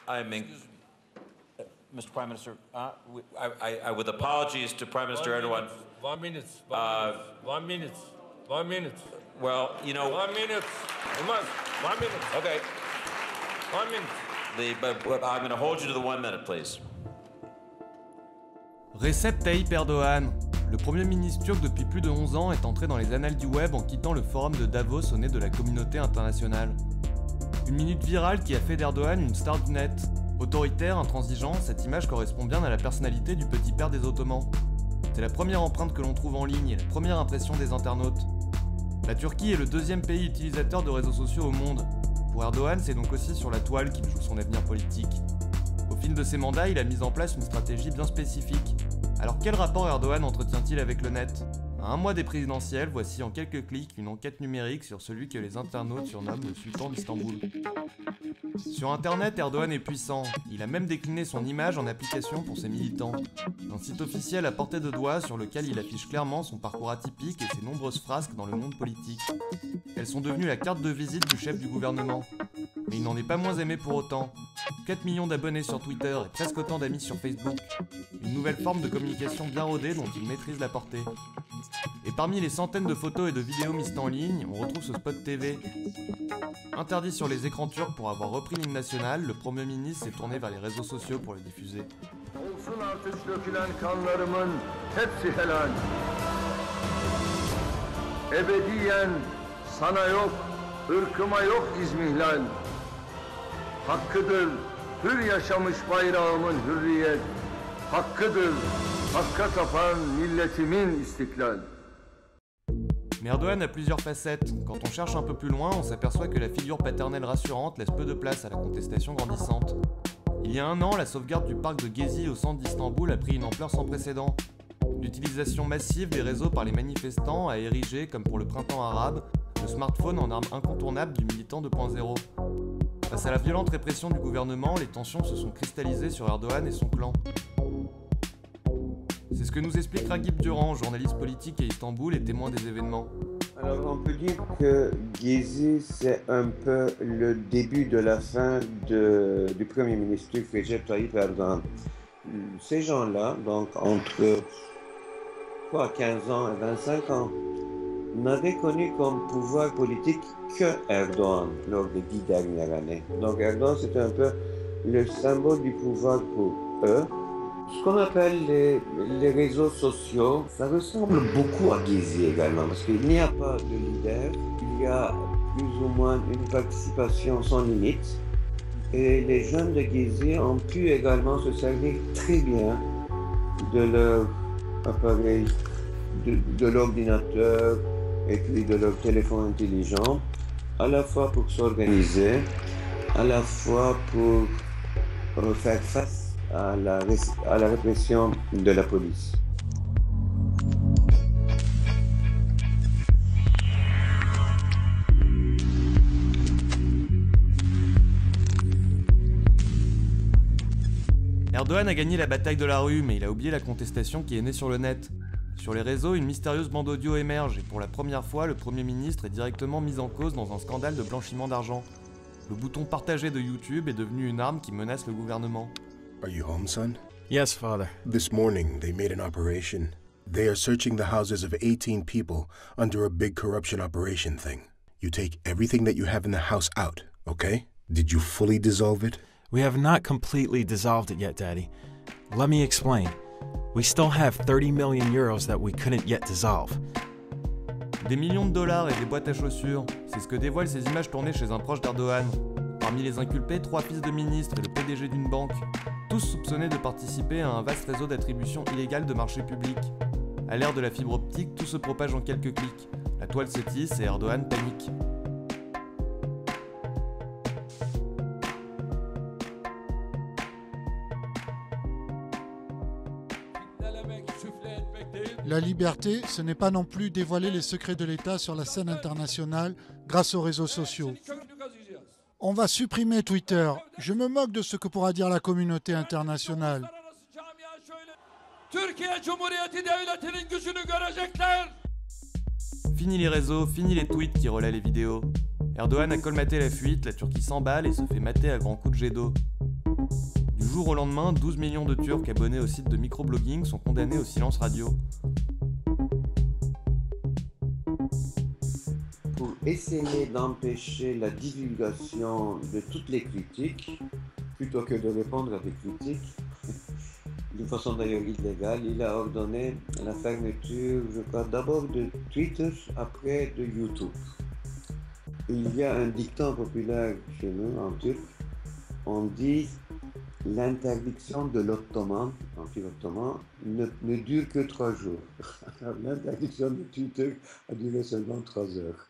I mean, Mr. Prime Minister, with apologies to Prime Minister Erdogan. 1 minute. 1 minute. 1 minute. Well, you know. 1 minute. 1 minute. Okay. 1 minute. But I'm going to hold you to the 1 minute, please. Recep Tayyip Erdogan, le Premier ministre turc depuis plus de 11 ans, est entré dans les annales du web en quittant le forum de Davos au nez de la communauté internationale. Une minute virale qui a fait d'Erdogan une star du net. Autoritaire, intransigeant, cette image correspond bien à la personnalité du petit père des Ottomans. C'est la première empreinte que l'on trouve en ligne et la première impression des internautes. La Turquie est le deuxième pays utilisateur de réseaux sociaux au monde. Pour Erdogan, c'est donc aussi sur la toile qu'il joue son avenir politique. Au fil de ses mandats, il a mis en place une stratégie bien spécifique. Alors quel rapport Erdogan entretient-il avec le net ? À un mois des présidentielles, voici en quelques clics une enquête numérique sur celui que les internautes surnomment le sultan d'Istanbul. Sur internet, Erdogan est puissant. Il a même décliné son image en application pour ses militants. Un site officiel à portée de doigt sur lequel il affiche clairement son parcours atypique et ses nombreuses frasques dans le monde politique. Elles sont devenues la carte de visite du chef du gouvernement. Mais il n'en est pas moins aimé pour autant. 4 millions d'abonnés sur Twitter et presque autant d'amis sur Facebook. Une nouvelle forme de communication bien rodée dont il maîtrise la portée. Et parmi les centaines de photos et de vidéos mises en ligne, on retrouve ce spot TV. Interdit sur les écrans turcs pour avoir repris l'hymne national, le Premier ministre s'est tourné vers les réseaux sociaux pour le diffuser. Olsun artık dökülen kanlarımın hepsi helal. Ebediyen sana yok, ırkıma yok izmihlal. Hakkıdır hür yaşamış bayrağımın hürriyet. Hakkıdır hakka tapan milletimin istiklal. Mais Erdogan a plusieurs facettes. Quand on cherche un peu plus loin, on s'aperçoit que la figure paternelle rassurante laisse peu de place à la contestation grandissante. Il y a un an, la sauvegarde du parc de Gezi au centre d'Istanbul a pris une ampleur sans précédent. L'utilisation massive des réseaux par les manifestants a érigé, comme pour le printemps arabe, le smartphone en arme incontournable du militant 2.0. Face à la violente répression du gouvernement, les tensions se sont cristallisées sur Erdogan et son clan. C'est ce que nous explique Raghib Durand, journaliste politique à Istanbul et témoin des événements. Alors on peut dire que Gezi c'est un peu le début de la fin du Premier ministre Recep Tayyip Erdogan. Ces gens-là, donc entre 15 ans et 25 ans, n'avaient connu comme pouvoir politique que Erdogan lors des 10 dernières années. Donc Erdogan c'était un peu le symbole du pouvoir pour eux. Ce qu'on appelle les réseaux sociaux, ça ressemble beaucoup à Gezi également, parce qu'il n'y a pas de leader, il y a plus ou moins une participation sans limite, et les jeunes de Gezi ont pu également se servir très bien de leur appareil, de l'ordinateur et puis de leur téléphone intelligent, à la fois pour s'organiser, à la fois pour faire face à la répression de la police. Erdogan a gagné la bataille de la rue, mais il a oublié la contestation qui est née sur le net. Sur les réseaux, une mystérieuse bande audio émerge et pour la première fois, le Premier ministre est directement mis en cause dans un scandale de blanchiment d'argent. Le bouton partagé de YouTube est devenu une arme qui menace le gouvernement. Are you home, son? Yes, Father. This morning, they made an operation. They are searching the houses of 18 people under a big corruption operation thing. You take everything that you have in the house out, okay? Did you fully dissolve it? We have not completely dissolved it yet, Daddy. Let me explain. We still have 30 million euros that we couldn't yet dissolve. Des millions de dollars et des boîtes à chaussures, c'est ce que dévoilent ces images tournées chez un proche d'Erdogan. Parmi les inculpés, 3 fils de ministres et le PDG d'une banque, tous soupçonnés de participer à un vaste réseau d'attribution illégale de marchés publics. À l'ère de la fibre optique, tout se propage en quelques clics. La toile se tisse et Erdogan panique. La liberté, ce n'est pas non plus dévoiler les secrets de l'État sur la scène internationale grâce aux réseaux sociaux. On va supprimer Twitter. Je me moque de ce que pourra dire la communauté internationale. Fini les réseaux, fini les tweets qui relaient les vidéos. Erdogan a colmaté la fuite, la Turquie s'emballe et se fait mater à grands coups de jet d'eau. jour au lendemain, 12 millions de Turcs abonnés au site de microblogging sont condamnés au silence radio. Pour essayer d'empêcher la divulgation de toutes les critiques, plutôt que de répondre à des critiques, d'une façon d'ailleurs illégale, il a ordonné la fermeture, je crois, d'abord de Twitter, après de YouTube. Il y a un dicton populaire chez nous, en turc, on dit l'interdiction de l'Ottoman, l'Empire ottoman, ne dure que 3 jours. L'interdiction de Twitter a duré seulement 3 heures.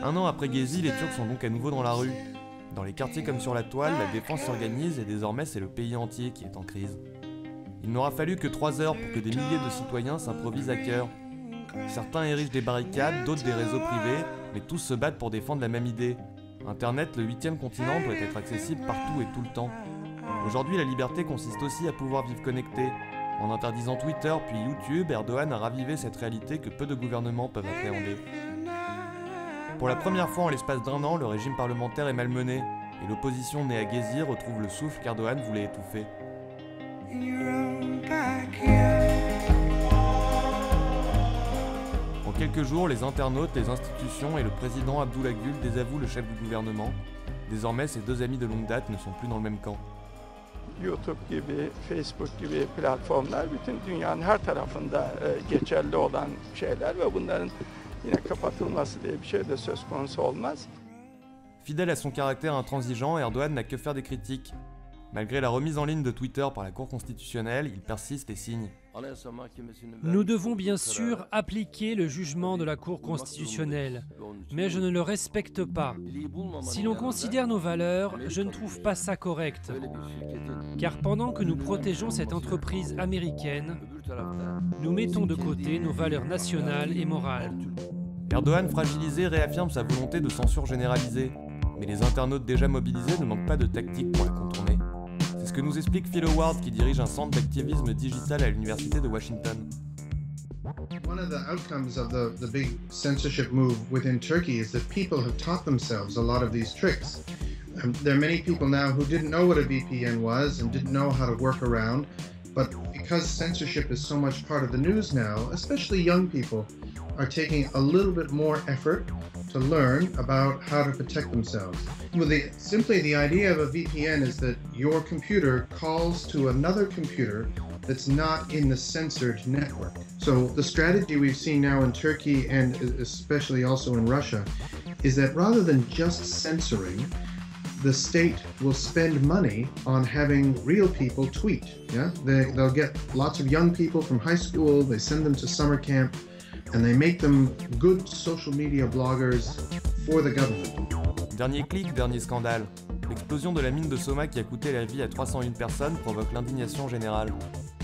Un an après Gezi, les Turcs sont donc à nouveau dans la rue. Dans les quartiers comme sur la toile, la défense s'organise et désormais c'est le pays entier qui est en crise. Il n'aura fallu que 3 heures pour que des milliers de citoyens s'improvisent à cœur. Certains érigent des barricades, d'autres des réseaux privés, mais tous se battent pour défendre la même idée. Internet, le 8e continent, doit être accessible partout et tout le temps. Aujourd'hui, la liberté consiste aussi à pouvoir vivre connecté. En interdisant Twitter puis YouTube, Erdogan a ravivé cette réalité que peu de gouvernements peuvent appréhender. Pour la première fois en l'espace d'1 an, le régime parlementaire est malmené, et l'opposition née à Gezi retrouve le souffle qu'Erdogan voulait étouffer. En quelques jours, les internautes, les institutions et le président Abdullah Gül désavouent le chef du gouvernement. Désormais, ces 2 amis de longue date ne sont plus dans le même camp. YouTube gibi, Facebook gibi platformlar bütün dünyanın her tarafında geçerli olan şeyler ve bunların yine kapatılması diye bir şey de söz konusu olmaz. Fidèle à son caractère intransigeant, Erdogan n'a que faire des critiques. Malgré la remise en ligne de Twitter par la Cour constitutionnelle, il persiste et signe. Nous devons bien sûr appliquer le jugement de la Cour constitutionnelle, mais je ne le respecte pas. Si l'on considère nos valeurs, je ne trouve pas ça correct. Car pendant que nous protégeons cette entreprise américaine, nous mettons de côté nos valeurs nationales et morales. Erdogan, fragilisé, réaffirme sa volonté de censure généralisée. Mais les internautes déjà mobilisés ne manquent pas de tactiques pour la contourner. C'est ce que nous explique Phil Howard, qui dirige un centre d'activisme digital à l'université de Washington. One of the outcomes of the big censorship move within Turkey is that people have taught themselves a lot of these tricks. There are many people now who didn't know what a VPN was and didn't know how to work around, but because censorship is so much part of the news now, especially young people are taking a little bit more effort to learn about how to protect themselves. Well, simply the idea of a VPN is that your computer calls to another computer that's not in the censored network. So the strategy we've seen now in Turkey and especially also in Russia is that rather than just censoring, the state will spend money on having real people tweet. Yeah, they'll get lots of young people from high school, they send them to summer camp, and they make them good social media bloggers for the government. Dernier clic, dernier scandale. L'explosion de la mine de Soma qui a coûté la vie à 301 personnes provoque l'indignation générale.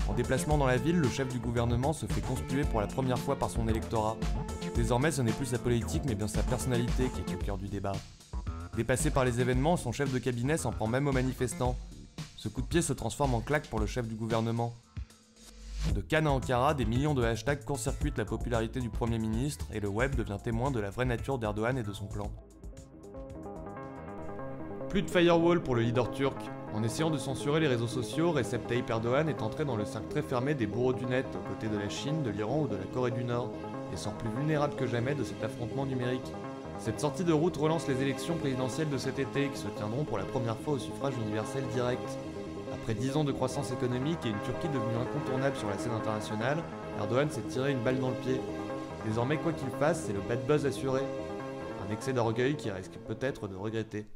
En déplacement dans la ville, le chef du gouvernement se fait conspuer pour la première fois par son électorat. Désormais, ce n'est plus sa politique, mais bien sa personnalité qui est au cœur du débat. Dépassé par les événements, son chef de cabinet s'en prend même aux manifestants. Ce coup de pied se transforme en claque pour le chef du gouvernement. De Cannes à Ankara, des millions de hashtags court-circuitent la popularité du Premier ministre et le web devient témoin de la vraie nature d'Erdogan et de son clan. Plus de firewall pour le leader turc. En essayant de censurer les réseaux sociaux, Recep Tayyip Erdogan est entré dans le cercle très fermé des bourreaux du net, aux côtés de la Chine, de l'Iran ou de la Corée du Nord, et sort plus vulnérable que jamais de cet affrontement numérique. Cette sortie de route relance les élections présidentielles de cet été, qui se tiendront pour la première fois au suffrage universel direct. Après 10 ans de croissance économique et une Turquie devenue incontournable sur la scène internationale, Erdogan s'est tiré une balle dans le pied. Désormais, quoi qu'il fasse, c'est le bad buzz assuré. Un excès d'orgueil qui risque peut-être de regretter.